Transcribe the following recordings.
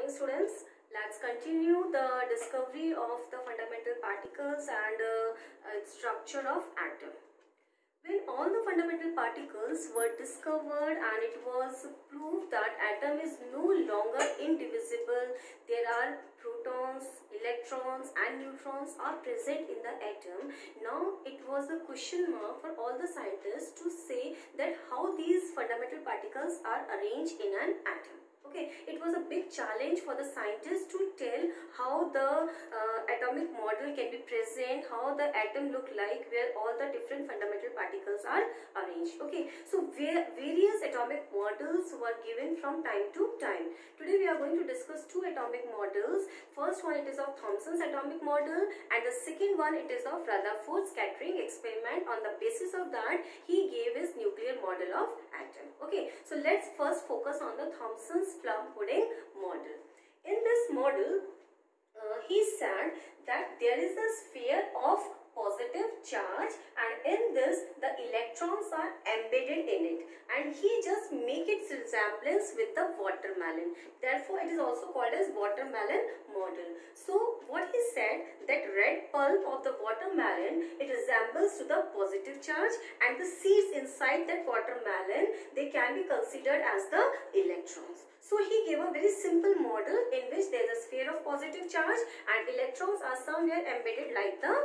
morning, students. Let's continue the discovery of the fundamental particles and its structure of atom. When all the fundamental particles were discovered and it was proved that atom is no longer indivisible, there are protons, electrons and neutrons are present in the atom. Now it was a question mark for all the scientists to say that how these fundamental particles are arranged in an atom. Okay, it was a big challenge for the scientists to tell how the atomic model can be present, how the atom look like, where all the different fundamental particles are arranged. Okay, so various atomic models were given from time to time. Today we are going to discuss two atomic models. First one, it is of Thomson's atomic model, and the second one, it is of Rutherford scattering experiment. On the basis of that, he gave his nuclear model of atom. Okay, so let's first focus on the Thomson's plum pudding model. In this model, he said that there is a sphere of positive charge and in this the electrons are embedded in it, and he just make its resemblance with the watermelon. Therefore it is also called as watermelon model. So what he said, that red pulp of the watermelon, it resembles to the positive charge, and the seeds inside that watermelon, they can be considered as the electrons. So he gave a very simple model in which there is a sphere of positive charge and electrons are somewhere embedded like the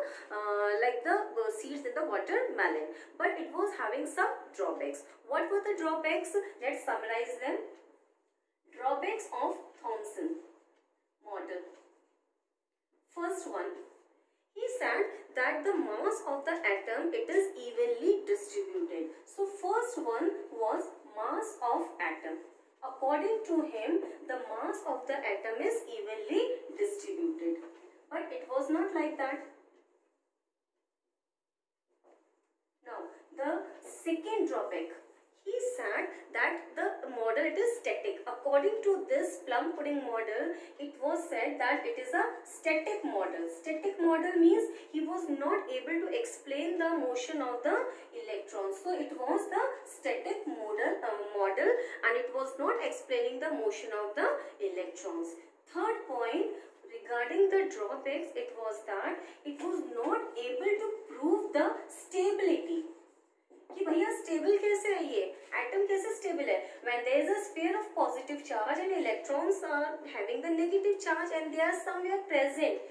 seeds in the watermelon. But it was having some drawbacks. What were the drawbacks? Let's summarize them. Drawbacks of Thomson model. First one, he said that the mass of the atom, it is evenly distributed. So first one was mass of atom. According to him, the mass of the atom is evenly distributed. But it was not like that. Now, the second drawback, he said that the model, it is static. According to this plum pudding model, it was said that it is a static model. Static model means he was not able to explain the motion of the electrons. So it was the static model and it was not explaining the motion of the electrons. Third point, regarding the drawbacks, it was that it was not able to prove the stability. कि भैया stable कैसे है ये atom कैसे stable है when there is a sphere of positive charge and electrons are having the negative charge and they are somewhere present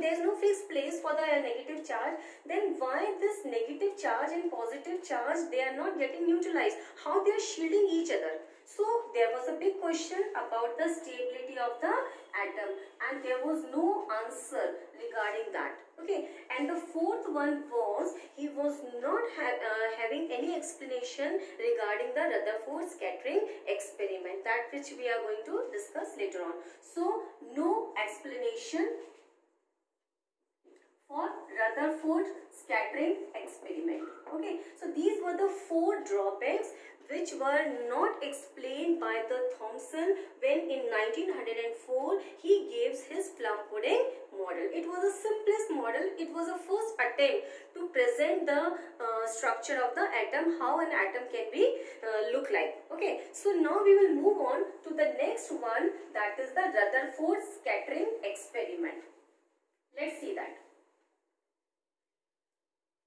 there is no fixed place for the negative charge, then why this negative charge and positive charge, they are not getting neutralized, how they are shielding each other? So there was a big question about the stability of the atom and there was no answer regarding that. Okay, and the fourth one was he was not having any explanation regarding the Rutherford scattering experiment, that which we are going to discuss later on. So no explanation for Rutherford scattering experiment. Okay, so these were the four drawbacks which were not explained by the Thomson when in 1904 he gives his plum pudding model. It was the simplest model. It was a first attempt to present the structure of the atom, how an atom can be look like. Okay, so now we will move on to the next one, that is the Rutherford scattering experiment. Let's see that.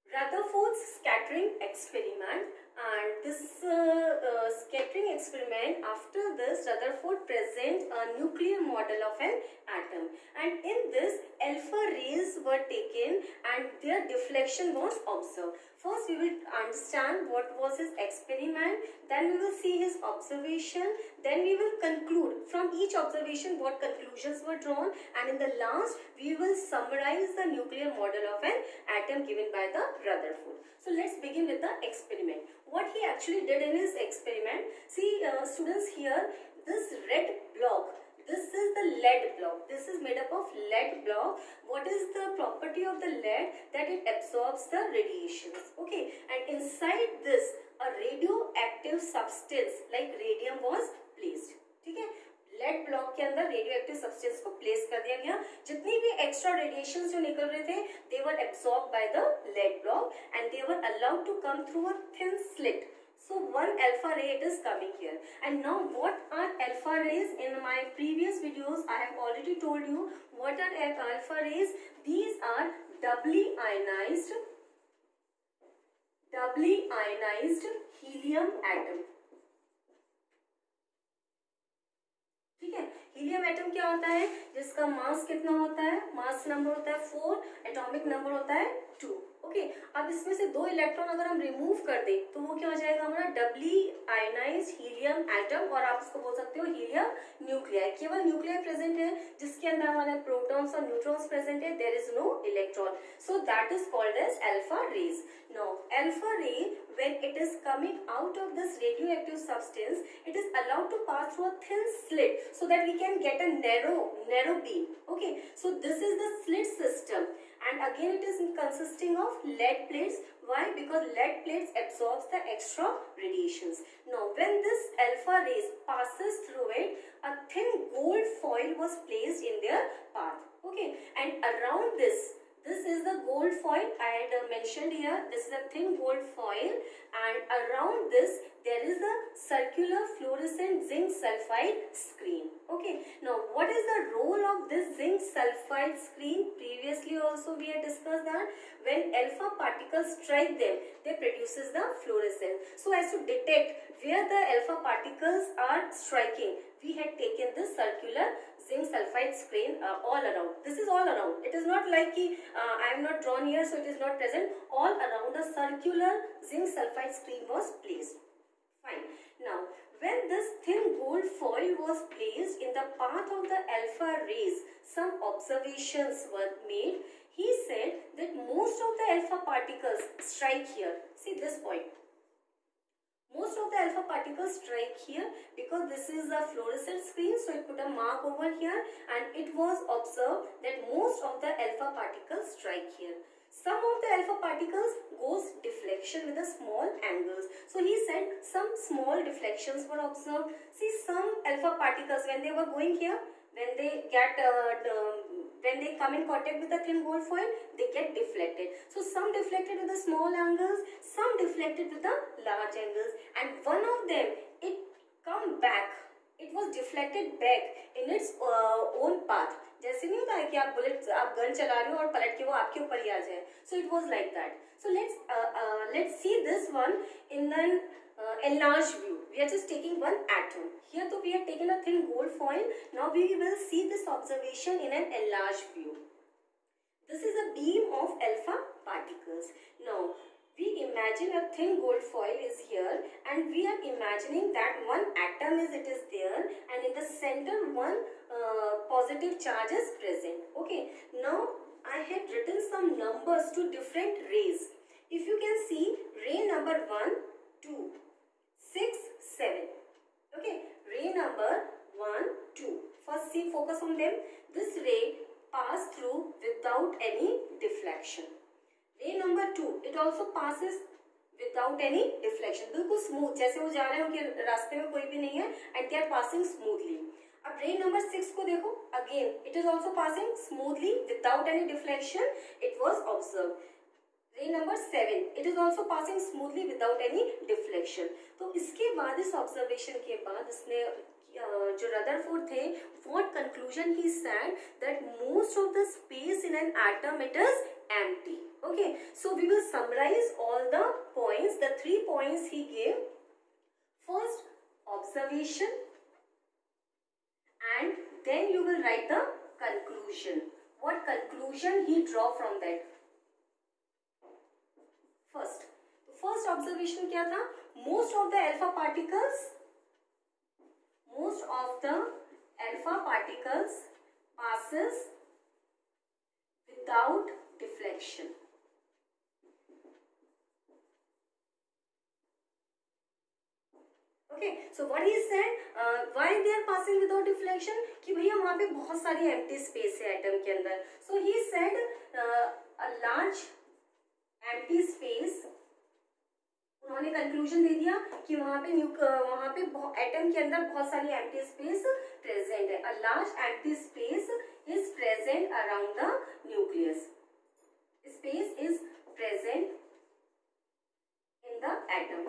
Rutherford's scattering experiment, and this scattering experiment, after this Rutherford present a nuclear model of an atom, and in this alpha rays were taken and their deflection was observed. First we will understand what was his experiment, then we will see his observation, then we will conclude from each observation what conclusions were drawn, and in the last we will summarize the nuclear model of an atom given by the Rutherford. So let's begin with the experiment. What he actually did in his experiment, see students, here this red block, this is the lead block. This is made up of lead block. What is the property of the lead? That it absorbs the radiations. Okay, and inside this a radioactive substance like radium was placed. ठीक है, lead block के अंदर radioactive substance को place कर दिया गया. जितनी भी एक्स्ट्रा रेडिएशंस जो निकल रहे थे, they were absorbed by the lead block and they were allowed to come through a thin slit. So one alpha ray it is coming here. And now what are alpha rays? In my previous videos I have already told you what are alpha rays. These are doubly ionized helium atom. ठीक है, helium atom क्या होता है? जिसका मास कितना होता है? Mass number होता है 4, एटॉमिक नंबर होता है 2. ओके, अब इसमें से 2 इलेक्ट्रॉन अगर हम रिमूव कर दें तो वो क्या हो जाएगा हमारा? डबली आयनाइज्ड हीलियम एटम, और आप इसको बोल सकते हो हीलियम न्यूक्लियाई. केवल न्यूक्लियाई प्रेजेंट है जिसके अंदर हमारे प्रोटॉन्स और न्यूट्रॉन्स प्रेजेंट है. There is no electron, so that is called as alpha rays. Now alpha ray when it is coming out of this radioactive substance, it is allowed to pass through a thin slit so that we can get a narrow beam. Okay, so this is the slit system, and again it is consisting of lead plates. Why? Because lead plates absorbs the extra radiations. Now when this alpha rays passes through it, a thin gold foil was placed in their path. Okay, and around this is the gold foil I had mentioned here. This is a thin gold foil, and around this there is a circular fluorescent zinc sulfide screen. Okay, now what is the role of this zinc sulfide screen? Previously also we had discussed that when alpha particles strike them, they produces the fluorescence. So as to detect where the alpha particles are striking, we had taken this circular zinc sulfide screen all around. This is all around. It is not like I am not drawn here, so it is not present. All around a circular zinc sulfide screen was placed. Fine. Now, when this thin gold foil was placed in the path of the alpha rays, some observations were made. He said that most of the alpha particles strike here. See this point. Most of the alpha particles strike here because this is a fluorescent screen, so it put a mark over here, and it was observed that most of the alpha particles strike here. Some of the alpha particles goes deflection with a small angles. So he said some small deflections were observed. See, some alpha particles when they were going here, when they get when they come in contact with the thin gold foil, they get deflected. So some deflected with the small angles, some deflected with the large angles, and one of them it come back. It was deflected back in its own path. जैसे नहीं होता है कि आप gun चला रहे हो और पलट के वो आपके ऊपर ही आ जाए. So it was like that. So let's see this one in an enlarged view. We are just taking one atom. Here though we have taken a thin gold foil. Now we will see this observation in an enlarged view. This is a beam of alpha particles. Now we imagine a thin gold foil is here, and we are imagining that one atom is there, and in the center one positive charge is present. Okay, now I had written some numbers to different rays. If you can see, ray number 1, 2, 6, 7. Okay, ray number 1, 2. First see, focus on them. This ray passed through without any deflection. Ray number 2, it also passes without any deflection. बिल्कुल smooth, जैसे वो जा रहे हैं उनके रास्ते में कोई भी नहीं है, and they are passing smoothly. अब ray number 6 को देखो, again it is also passing smoothly without any deflection. It was observed. ray number 7, it is also passing smoothly without any deflection. तो इसके बाद, इस observation के बाद इसने जो रदरफोर्ड थे, what conclusion he said that most of the space in an atom it is empty. Okay, so we will summarize all the points, the 3 points he gave. First, observation, and then you will write the conclusion. What conclusion he draw from that? First observation क्या था? Most of the alpha particles passes without deflection. Okay, so what he said, why they are passing without deflection? कि भैया वहाँ पे बहुत सारी empty space है atom के अंदर. So he said a large empty space. उन्होंने कंक्लूजन दे दिया कि वहाँ पे एटम के अंदर बहुत सारी एम्प्टी स्पेस प्रेजेंट है. A large empty space is present around the nucleus. Space is present in the atom.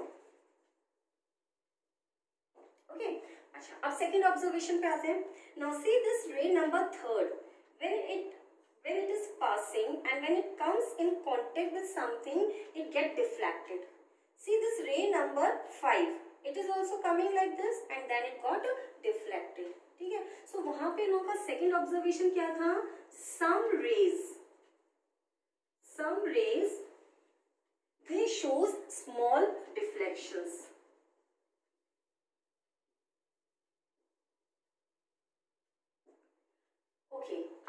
अच्छा, अब सेकेंड ऑब्जर्वेशन पे आते हैं. नाउ सी दिस रे number third, when it is passing and when it comes in contact with something, it get deflected. See this ray number 5, it is also coming like this and then it got deflected. ठीक है, so वहां पे इनका second observation क्या था? some rays they shows small deflections.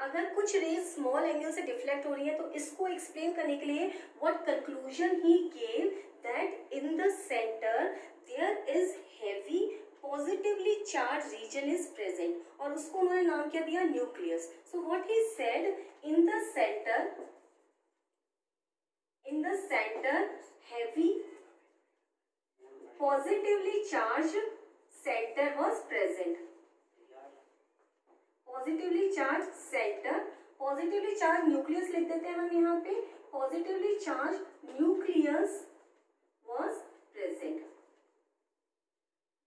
अगर कुछ rays small angle से डिफ्लेक्ट हो रही है तो इसको एक्सप्लेन करने के लिए what conclusion he gave that in the centre there is heavy positively charge region is present, और उसको उन्होंने नाम क्या दिया? Nucleus. So what he said, in the centre heavy positively charge centre was present. Positively charge centre, positively charge nucleus लिख देते हैं हम यहाँ पे. Positively charge nucleus was present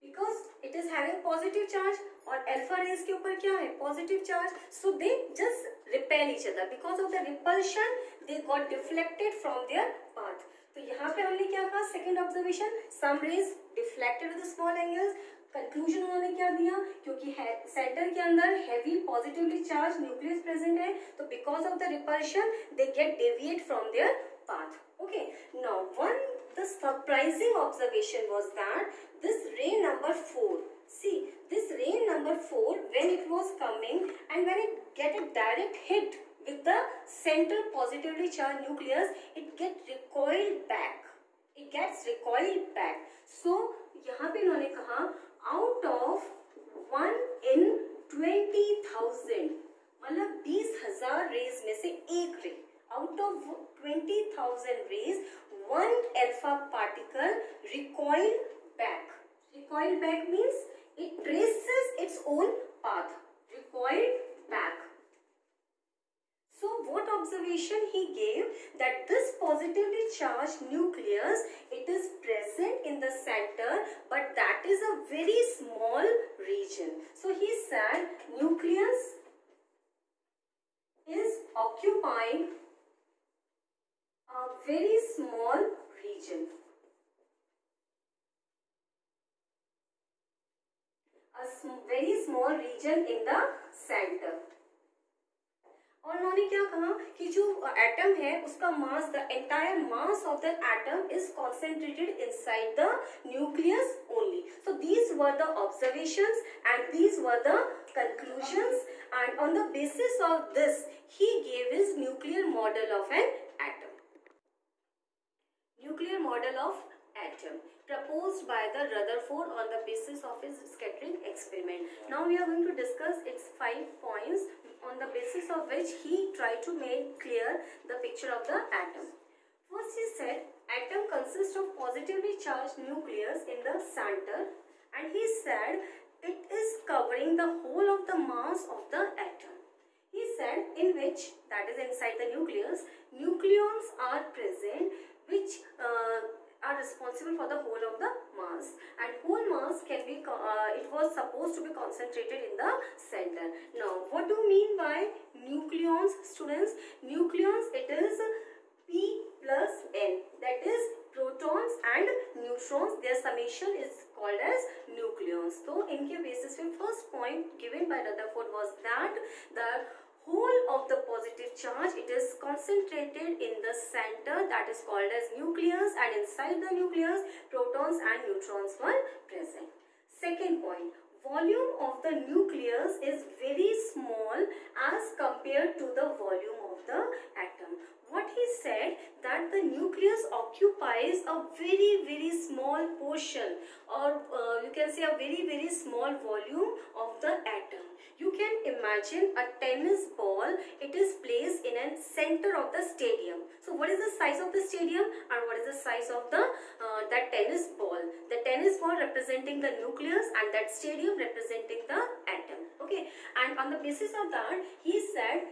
because it is having positive charge, और alpha rays के ऊपर क्या है? Positive charge. So they just repel each other, because of the repulsion they got deflected from their path. तो यहाँ पे हमने क्या कहा? Second observation, some rays deflected with small angles. Conclusion उन्होंने क्या दिया? क्योंकि सेंटर के अंदर heavy positively charge nucleus present है, तो because of the repulsion they get deviate from their path. Okay, now one the surprising observation was that this रे number 4, see this ray number 4 when it was coming and when it get a direct hit with the central positively charged nucleus, it gets recoiled back. So यहाँ पे इन्होंने कहा out of 1 in 20,000, मतलब 20,000 raise में से एक रे, out of 20,000 rays, one alpha particle recoiled back. Recoiled back means it traces its own path. Recoiled back. So what observation he gave? That this positively charged nucleus, it is present in the center, but that is a very small region. So he said nucleus is occupying a very small region. Very small region in the center. और उन्होंने क्या कहा कि जो atom है उसका mass, the entire mass of the atom is concentrated inside the nucleus only. So these were the observations and these were the conclusions, and on the basis of this he gave his nuclear model of an atom. Nuclear model of atom proposed by the Rutherford on the basis of his scattering experiment. Now we are going to discuss its 5 points on the basis of which he tried to make clear the picture of the atom. First he said atom consists of positively charged nucleus in the center, and he said it is covering the whole of the mass of the atom. He said in which, that is inside the nucleus, nucleons are present which are responsible for the whole of the mass, and whole mass can be it was supposed to be concentrated in the center. Now what do you mean by nucleons, students? Nucleons, it is P plus N, that is protons and neutrons, their summation is called as nucleons. So इनके basis पे first point given by Rutherford was that the whole of the positive charge, it is concentrated in the center, that is called as nucleus, and inside the nucleus protons and neutrons were present. Second point, volume of the nucleus is very small as compared to the volume of the atom. What he said, that the nucleus occupies a very small portion, or you can say a very small volume of the atom. You can imagine a tennis ball, it is placed in a center of the stadium. So what is the size of the stadium and what is the size of the that tennis ball? The tennis ball representing the nucleus and that stadium representing the atom. Okay, and on the basis of that he said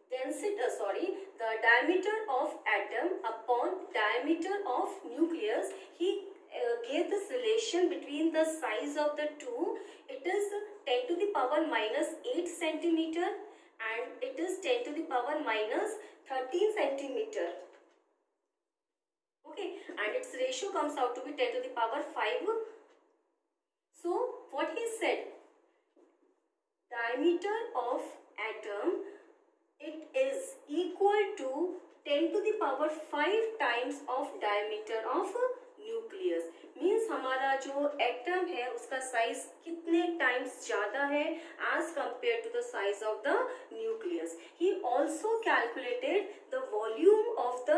the diameter of atom upon diameter of nucleus, he gave this relation between the size of the two. It is 10 to the power minus 8 centimeter and it is 10 to the power minus 13 centimeter. Okay, and its ratio comes out to be 10 to the power 5. So what he said, diameter of atom, it is equal to 10 to the power 5 times of diameter of nucleus. Means हमारा जो atom है उसका size कितने times ज्यादा है as compare to the size of the nucleus. He also calculated the volume of the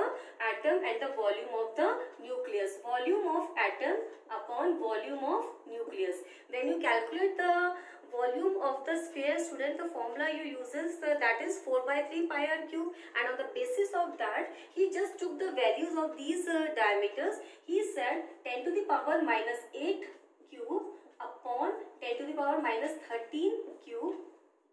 atom and the volume of the nucleus. Volume of atom upon volume of nucleus. When you calculate the volume of the sphere, student, the formula you uses that is 4 by 3 pi r cube, and on the basis of that he just took the values of these diameters. He said 10 to the power minus 8 cube upon 10 to the power minus 13 cube.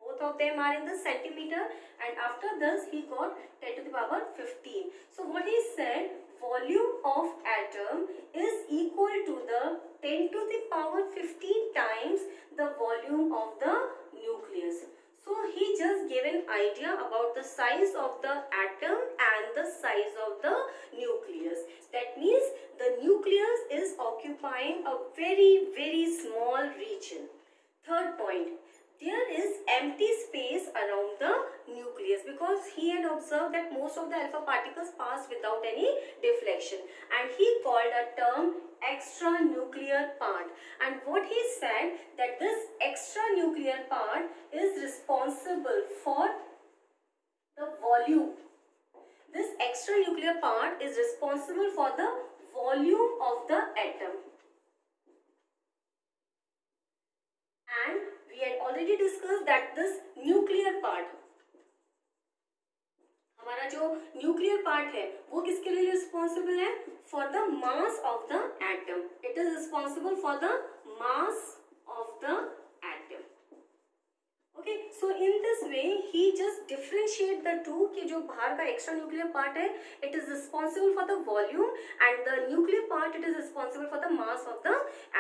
Both of them are in the centimeter, and after this he got 10 to the power 15. So what he said, volume of atom is equal to the 10 to the power 15 times the volume of the nucleus. So he just gave an idea about the size of the atom and the size of the nucleus. That means the nucleus is occupying a very small region. Third point, there is empty space around the nucleus because he had observed that most of the alpha particles pass without any deflection, and he called a term extra nuclear part. And what he said, that this extra nuclear part is responsible for the volume. This extra nuclear part is responsible for the volume of the atom. And we had already discussed that this nuclear part, हमारा जो nuclear part है वो किसके लिए responsible है? For the mass of the atom. It is responsible for the mass of the atom. Okay, so in this way he just differentiate the two कि जो बाहर का एक्स्ट्रा न्यूक्लियर पार्ट है it is responsible for the volume and the nuclear part it is responsible for the mass of the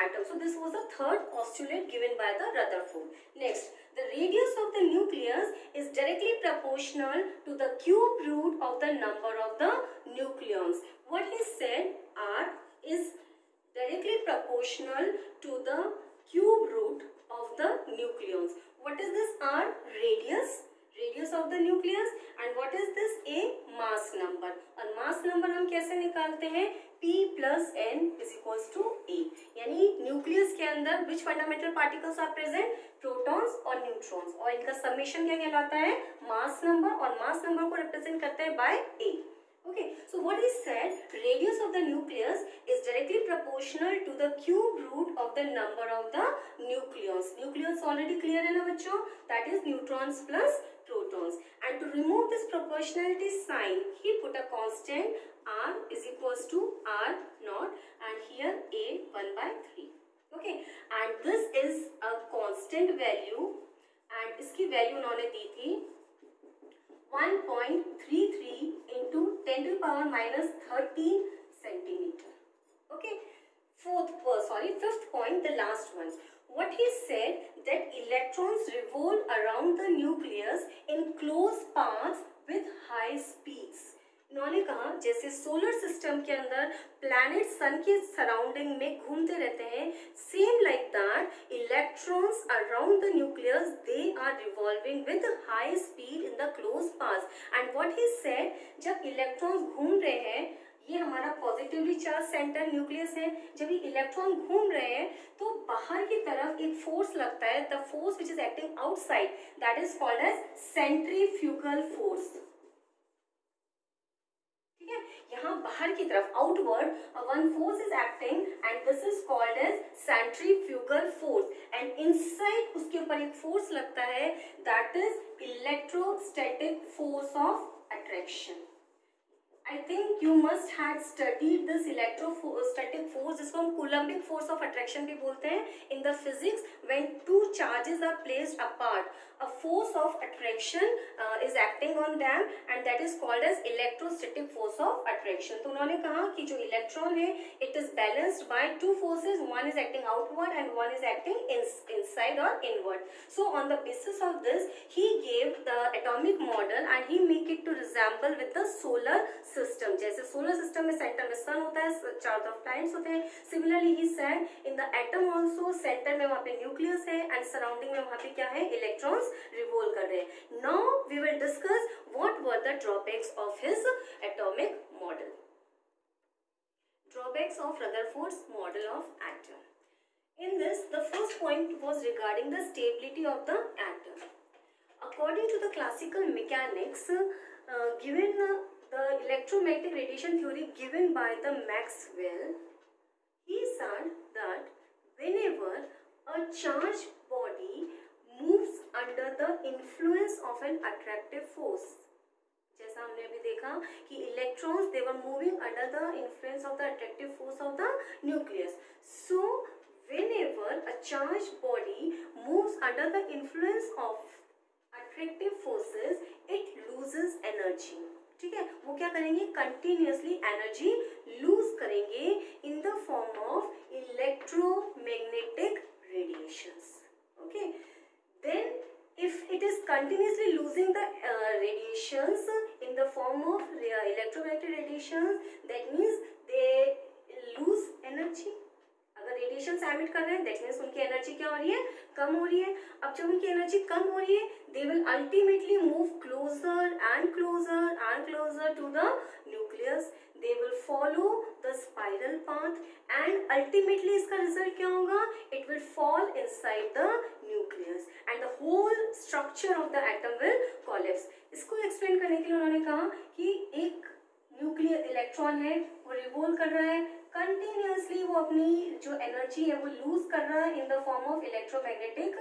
atom. So this was the third postulate given by the Rutherford. Next, the radius of the nucleus is directly proportional to the cube root of the number of the nucleons. What he said, R is directly proportional to the cube root of the nucleons. What is this R? Radius of the nucleus. And what is this? A mass number. और mass number हम कैसे निकालते हैं? P plus N is equals to A. यानी nucleus के अंदर which fundamental particles are present? Protons और neutrons, और इनका समेशन क्या कहलाता है? मास नंबर, और मास नंबर को रिप्रेजेंट करते हैं bye A. Okay, so what is said, radius of the nucleus is directly proportional to the cube root of the number of the nucleons. Nucleons already clear है ना बच्चों? That is neutrons plus protons. And to remove this proportionality sign, he put a constant R is equals to R naught, and here A 1 by 3. Okay, and this is a constant value, and इसकी value उन्होंने दी थी 1.33 into 10 to the power minus 13 centimeter. Okay, fifth point, the last one. What he said, that electrons revolve around the nucleus in closed paths with high speeds. उन्होंने कहा जैसे solar system के अंदर planet सन के surrounding में घूमते रहते हैं, same like that electrons around the nucleus they are revolving with high speed in the close path. And what he said, जब इलेक्ट्रॉन्स घूम रहे हैं, ये हमारा पॉजिटिवली चार्ज सेंटर न्यूक्लियस है, जब ये इलेक्ट्रॉन घूम रहे हैं तो बाहर की तरफ एक फोर्स लगता है, the force which is acting outside, that is called as centrifugal force. यहाँ बाहर की तरफ outward one force is acting and this is called as centrifugal force, and inside उसके ऊपर एक फोर्स लगता है, that is electrostatic force of attraction. I think you must had studied this electrostatic force, जिसको हम coulombic force of attraction भी बोलते हैं, in the physics. When two charges are placed apart, a force of attraction is acting on them, and that is called as electrostatic force of attraction. तो उन्होंने कहा कि जो इलेक्ट्रॉन है, it is balanced by two forces. One is acting outward and one is acting inside or inward. So on the basis of this, he gave the atomic model and he make it to resemble with the solar system. जैसे solar system में centre में सन होता है, चारों तरफ planets होते हैं. Similarly he said in the atom also centre में वहां पे न्यूक्लियस है एंड सराउंडिंग में वहां पे क्या है, इलेक्ट्रॉन्स रिवॉल्व कर रहे हैं. Now we will discuss what were the drawbacks of his atomic model. Drawbacks of Rutherford's model of atom. In this, the first point was regarding the stability of the atom. According to the classical mechanics, given the electromagnetic radiation theory given by the Maxwell, he said that whenever a charged body moves under the influence of an attractive force, जैसा हमने अभी देखा कि electrons they were moving under the influence of the attractive force of the nucleus. So whenever a charged body moves under the influence of attractive forces, it loses energy. ठीक है, वो क्या करेंगे, कंटिन्यूसली एनर्जी लूज करेंगे in the form of electromagnetic radiations. Okay, then if it is continuously losing the radiations in the form of electromagnetic radiations, that means they lose energy. अगर radiation emit कर रहे हैं that means उनकी energy क्या हो रही है, कम हो रही है. अब जब उनकी एनर्जी कम हो रही है, they will ultimately move closer and closer and closer to the nucleus. They will follow the spiral path and ultimately इसका रिजल्ट क्या होगा, it will fall inside the nucleus and the whole structure of the atom will collapse. इसको explain करने के लिए उन्होंने कहा कि एक न्यूक्लियर इलेक्ट्रॉन है, वो रिवॉल्व कर रहा है कंटिन्यूसली, वो अपनी जो एनर्जी है वो लूज कर रहा है इन the form of electromagnetic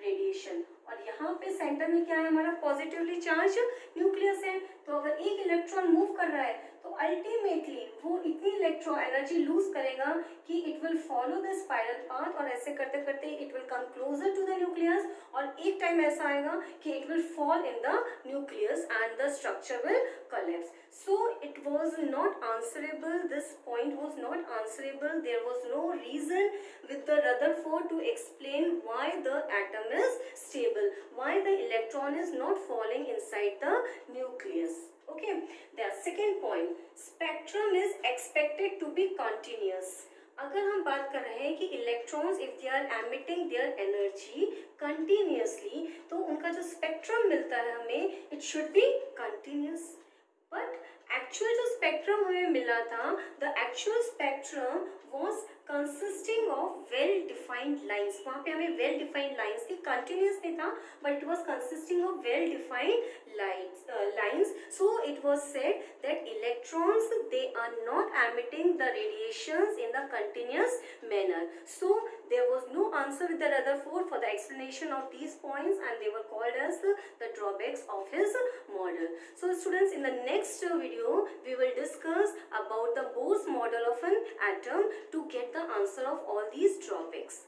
radiation. और यहाँ पे सेंटर में क्या है, हमारा पॉजिटिवली चार्ज न्यूक्लियस है. तो अगर एक इलेक्ट्रॉन मूव कर रहा है तो अल्टीमेटली वो इतनी इलेक्ट्रो एनर्जी लूज करेगा कि it will follow the spiral path और ऐसे करते करते it will come closer to the nucleus. और एक टाइम ऐसा आएगा कि it will fall in the nucleus and the structure will collapse. So it was not answerable, this point was not answerable. There was no reason with the Rutherford to explain why the atom is stable, why the electron is not falling inside the nucleus. Okay, the second point, spectrum is expected to be continuous. अगर हम बात कर रहे हैं कि electrons if they are emitting their energy continuously, तो उनका जो स्पेक्ट्रम मिलता है हमें, it should be continuous. But actual जो स्पेक्ट्रम हमें मिला था, the actual spectrum was consisting of well defined lines. वहाँ पे हमें वेल डिफाइंड लाइन्स थी, कंटिन्यूस नहीं था but it was consisting of well defined lines. So it was said that electrons they are not emitting the radiations in the continuous manner. So there was no answer with the Rutherford for the explanation of these points, and they were called as the drawbacks of his model. So students, in the next video we will discuss about the Bohr's model of an atom to get the answer of all these drawbacks.